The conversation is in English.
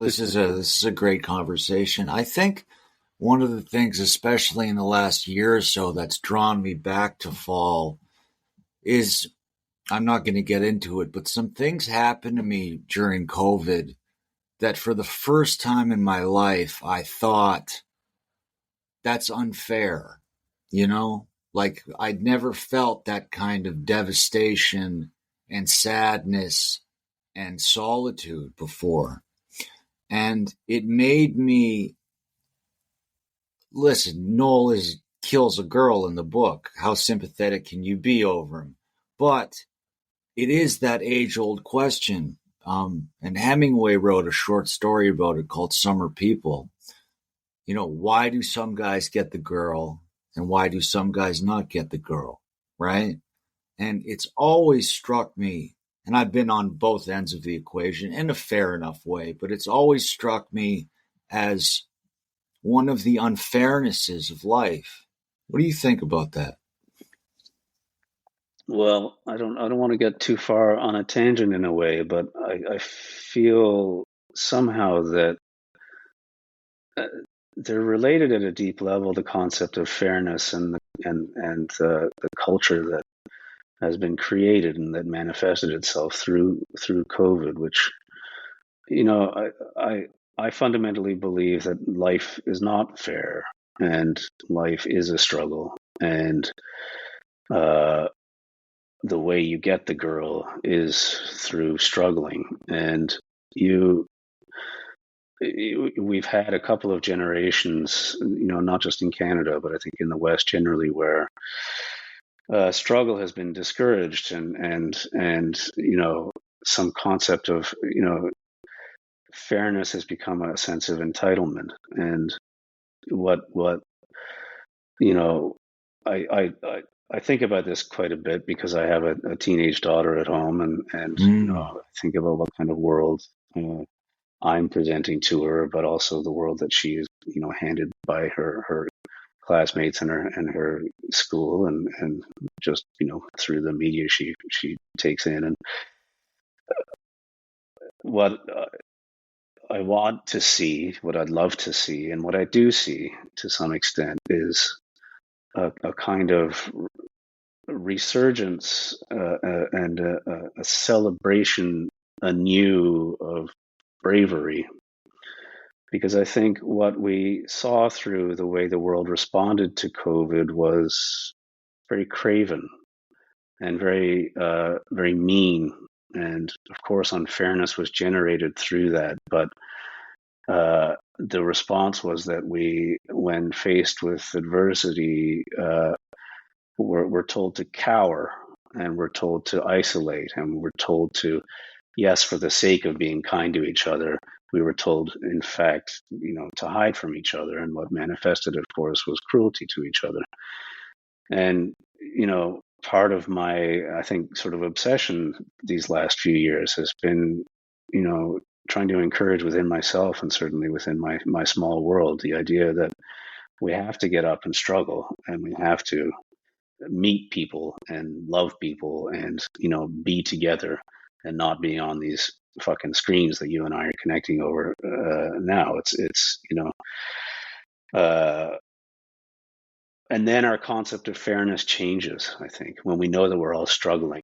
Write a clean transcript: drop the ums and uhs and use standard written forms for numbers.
This is a great conversation. I think one of the things, especially in the last year or so, that's drawn me back to fall is I'm not going to get into it, but some things happened to me during COVID that for the first time in my life, I thought that's unfair. You know, like I'd never felt that kind of devastation and sadness and solitude before. And it made me listen. Noel is kills a girl in the book. How sympathetic can you be over him? But it is that age old question. And Hemingway wrote a short story about it called Summer People. You know, why do some guys get the girl and why do some guys not get the girl? Right. And it's always struck me, and I've been on both ends of the equation in a fair enough way, but it's always struck me as one of the unfairnesses of life. What do you think about that? Well, I don't want to get too far on a tangent in a way, but I feel somehow that uh, they're related at a deep level, the concept of fairness and the culture that has been created and that manifested itself through COVID, which you know I fundamentally believe that life is not fair and life is a struggle, and uh, the way you get the girl is through struggling. And you we've had a couple of generations, not just in Canada, but I think in the West generally, where struggle has been discouraged, and some concept of fairness has become a sense of entitlement. And what you know I think about this quite a bit because I have a teenage daughter at home, and Mm, I think about what kind of world uh, I'm presenting to her, but also the world that she is handed by her classmates and her school, and just through the media she takes in. And what I want to see, what I'd love to see, and what I do see to some extent is a kind of resurgence, and a celebration anew of bravery. Because I think what we saw through the way the world responded to COVID was very craven and very mean. And of course, unfairness was generated through that. But the response was that we, when faced with adversity, we're told to cower, and we're told to isolate, and we're told to, yes, for the sake of being kind to each other, we were told, in fact, to hide from each other. And what manifested, of course, was cruelty to each other. And, part of my, I think, sort of obsession these last few years has been, trying to encourage within myself and certainly within my small world the idea that we have to get up and struggle, and we have to meet people and love people and be together and not be on these fucking screens that you and I are connecting over now. It's uh, and then our concept of fairness changes, I think, when we know that we're all struggling.